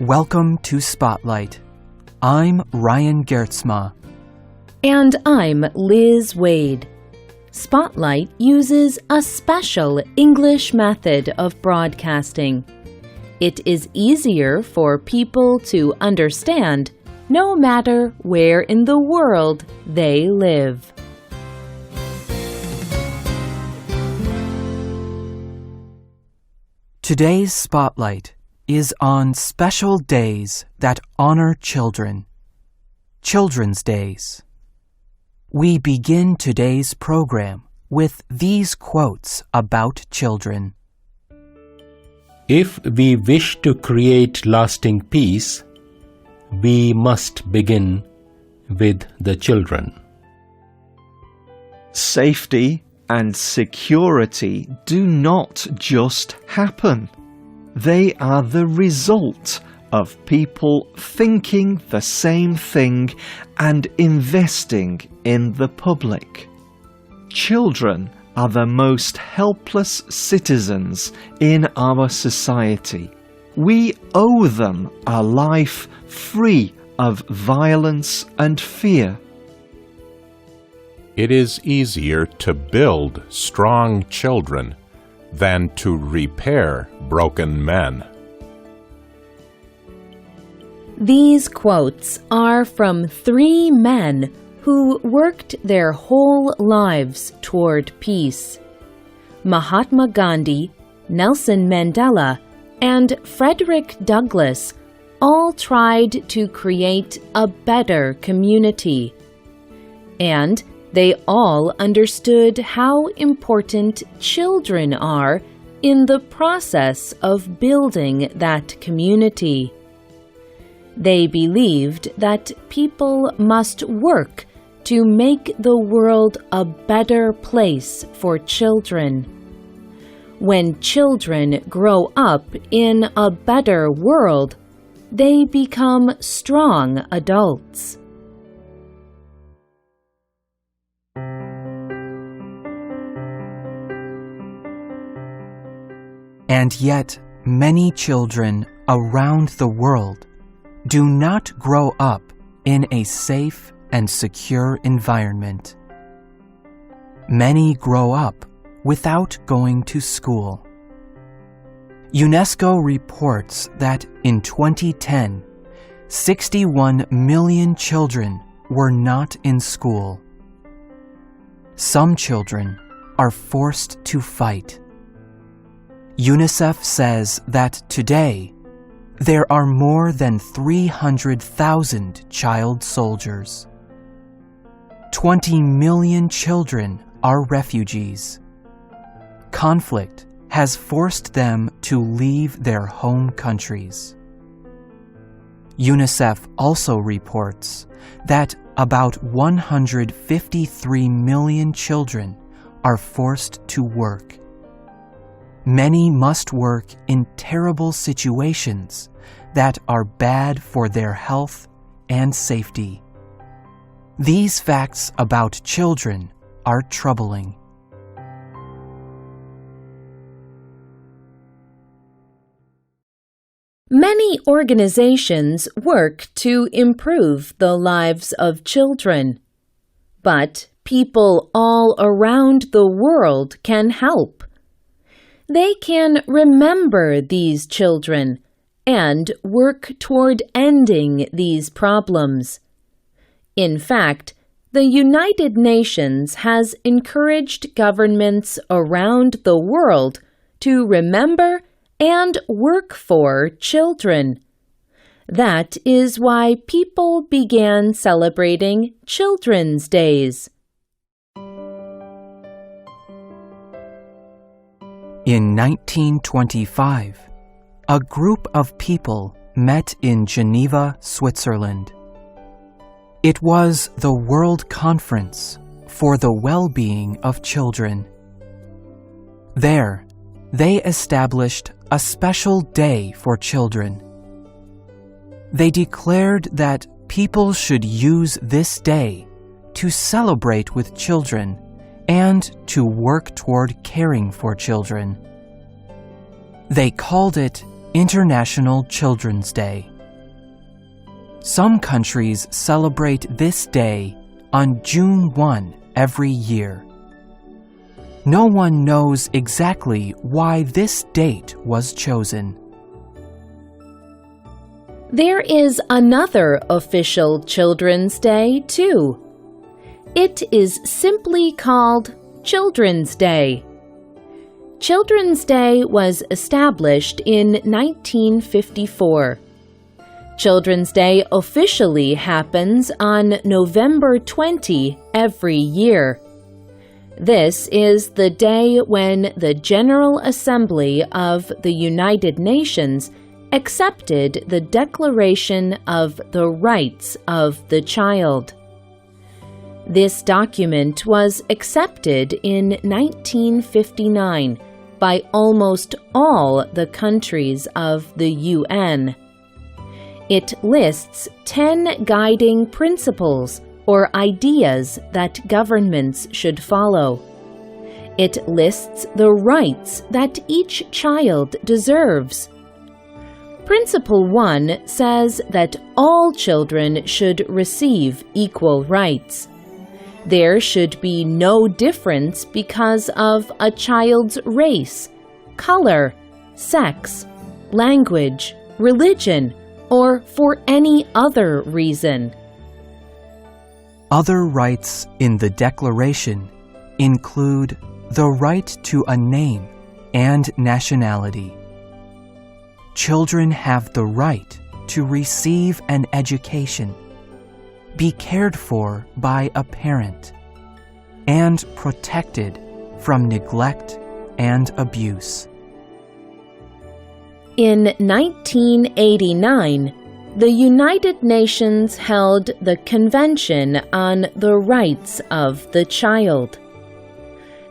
Welcome to Spotlight. I'm Ryan Gertzma. And I'm Liz Wade. Spotlight uses a special English method of broadcasting. It is easier for people to understand no matter where in the world they live. Today's Spotlight is on special days that honor children, Children's Days. We begin today's program with these quotes about children. If we wish to create lasting peace, we must begin with the children. Safety and security do not just happen. They are the result of people thinking the same thing and investing in the public. Children are the most helpless citizens in our society. We owe them a life free of violence and fear. It is easier to build strong children than to repair broken men. These quotes are from three men who worked their whole lives toward peace. Mahatma Gandhi, Nelson Mandela, and Frederick Douglass all tried to create a better community. And they all understood how important children are in the process of building that community. They believed that people must work to make the world a better place for children. When children grow up in a better world, they become strong adults. And yet, many children around the world do not grow up in a safe and secure environment. Many grow up without going to school. UNESCO reports that in 2010, 61 million children were not in school. Some children are forced to fight. UNICEF says that today, there are more than 300,000 child soldiers. 20 million children are refugees. Conflict has forced them to leave their home countries. UNICEF also reports that about 153 million children are forced to work. Many must work in terrible situations that are bad for their health and safety. These facts about children are troubling. Many organizations work to improve the lives of children, but people all around the world can help. They can remember these children and work toward ending these problems. In fact, the United Nations has encouraged governments around the world to remember and work for children. That is why people began celebrating Children's Days. In 1925, a group of people met in Geneva, Switzerland. It was the World Conference for the Well-Being of Children. There, they established a special day for children. They declared that people should use this day to celebrate with children and to work toward caring for children. They called it International Children's Day. Some countries celebrate this day on June 1 every year. No one knows exactly why this date was chosen. There is another official Children's Day, too. It is simply called Children's Day. Children's Day was established in 1954. Children's Day officially happens on November 20 every year. This is the day when the General Assembly of the United Nations accepted the Declaration of the Rights of the Child. This document was accepted in 1959 by almost all the countries of the UN. It lists 10 guiding principles or ideas that governments should follow. It lists the rights that each child deserves. Principle 1 says that all children should receive equal rights. There should be no difference because of a child's race, color, sex, language, religion, or for any other reason. Other rights in the Declaration include the right to a name and nationality. Children have the right to receive an education, be cared for by a parent, and protected from neglect and abuse. In 1989, the United Nations held the Convention on the Rights of the Child.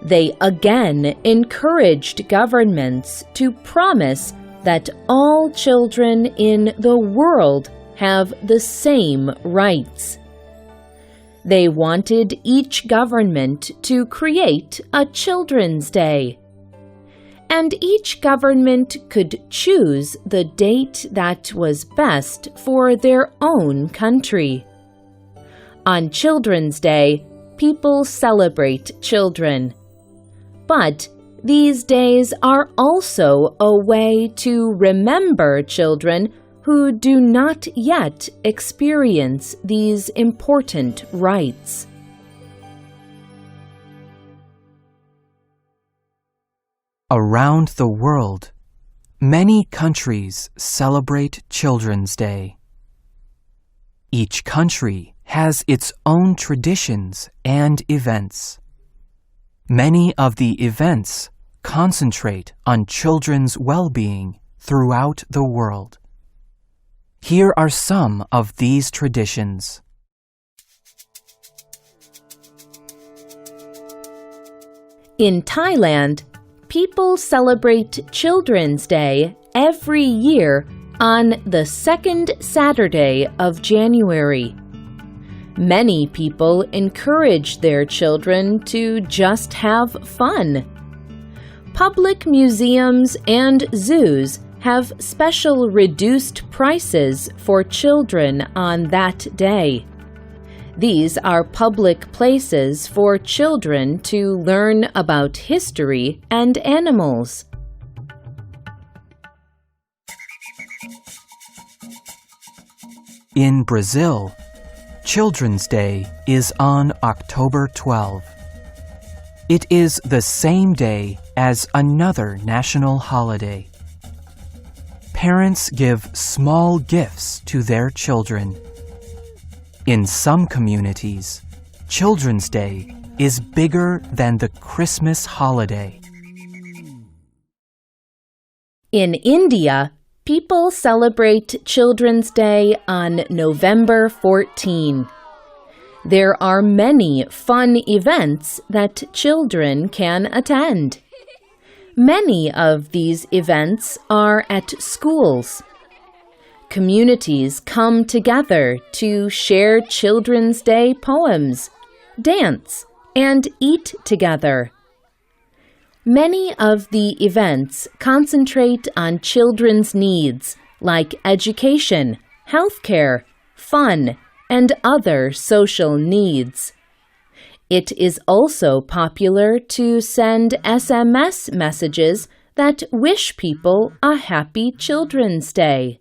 They again encouraged governments to promise that all children in the world have the same rights. They wanted each government to create a Children's Day, and each government could choose the date that was best for their own country. On Children's Day, people celebrate children. But these days are also a way to remember children who do not yet experience these important rights. Around the world, many countries celebrate Children's Day. Each country has its own traditions and events. Many of the events concentrate on children's well-being throughout the world. Here are some of these traditions. In Thailand, people celebrate Children's Day every year on the second Saturday of January. Many people encourage their children to just have fun. Public museums and zoos have special reduced prices for children on that day. These are public places for children to learn about history and animals. In Brazil, Children's Day is on October 12. It is the same day as another national holiday. Parents give small gifts to their children. In some communities, Children's Day is bigger than the Christmas holiday. In India, people celebrate Children's Day on November 14. There are many fun events that children can attend. Many of these events are at schools. Communities come together to share Children's Day poems, dance, and eat together. Many of the events concentrate on children's needs, like education, healthcare, fun, and other social needs. It is also popular to send SMS messages that wish people a happy Children's Day.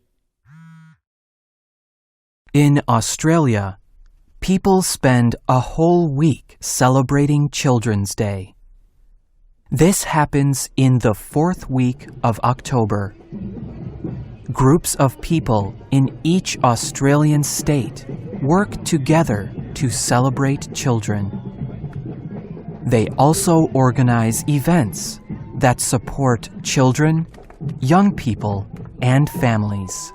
In Australia, people spend a whole week celebrating Children's Day. This happens in the 4th week of October. Groups of people in each Australian state work together to celebrate children. They also organize events that support children, young people, and families.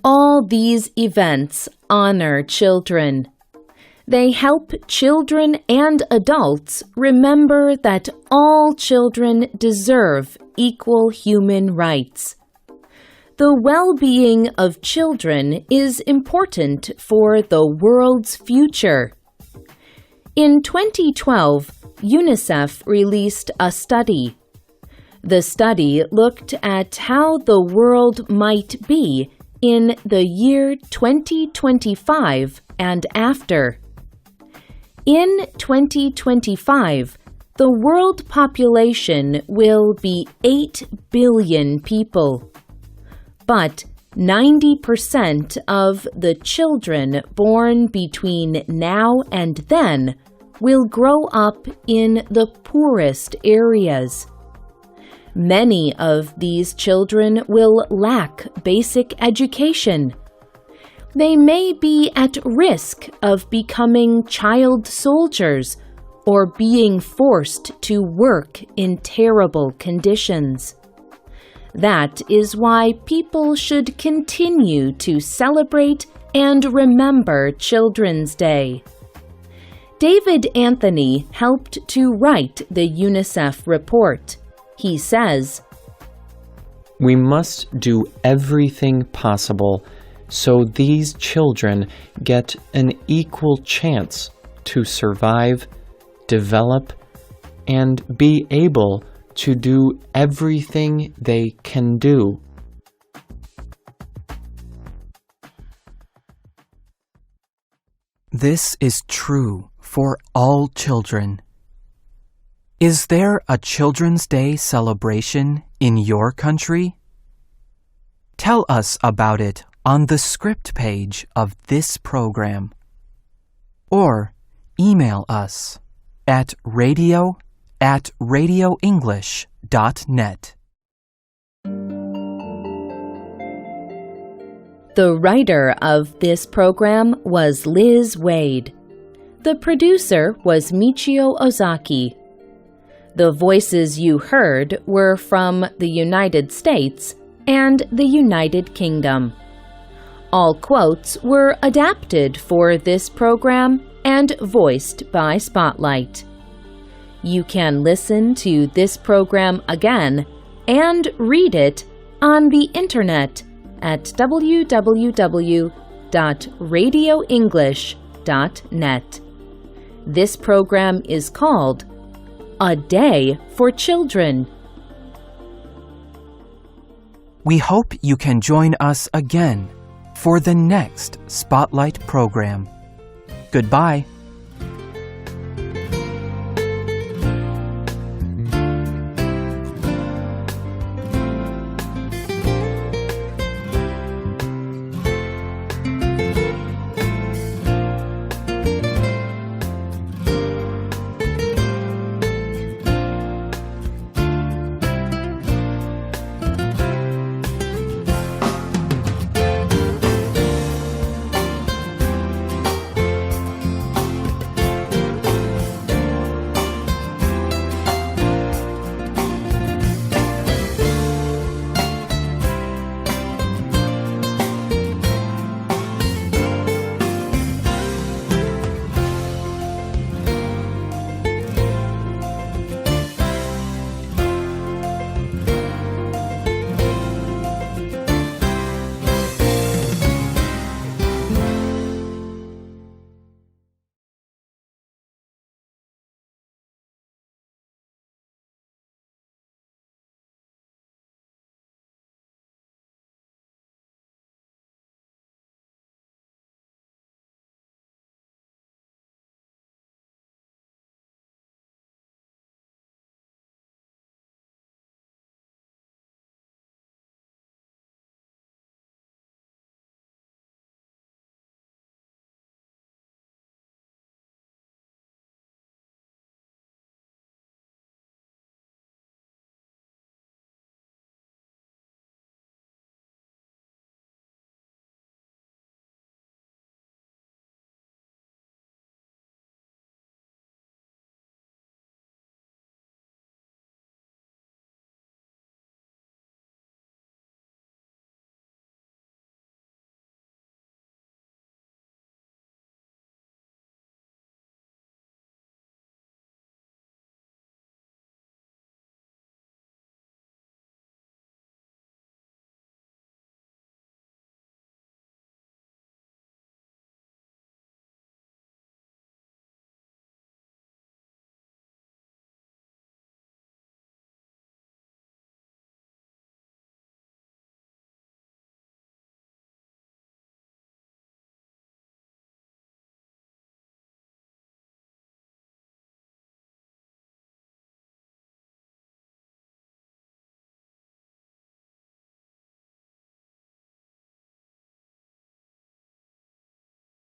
All these events honor children. They help children and adults remember that all children deserve equal human rights. The well-being of children is important for the world's future. In 2012, UNICEF released a study. The study looked at how the world might be in the year 2025 and after. In 2025, the world population will be 8 billion people. But 90% of the children born between now and then will grow up in the poorest areas. Many of these children will lack basic education. They may be at risk of becoming child soldiers or being forced to work in terrible conditions. That is why people should continue to celebrate and remember Children's Day. David Anthony helped to write the UNICEF report. He says, "We must do everything possible so these children get an equal chance to survive, develop, and be able to do everything they can do." This is true for all children. Is there a Children's Day celebration in your country? Tell us about it on the script page of this program. Or email us at radio@radioenglish.net. The writer of this program was Liz Wade. The producer was Michio Ozaki. The voices you heard were from the United States and the United Kingdom. All quotes were adapted for this program and voiced by Spotlight. You can listen to this program again and read it on the internet at www.radioenglish.net. This program is called A Day for Children. We hope you can join us again for the next Spotlight program. Goodbye.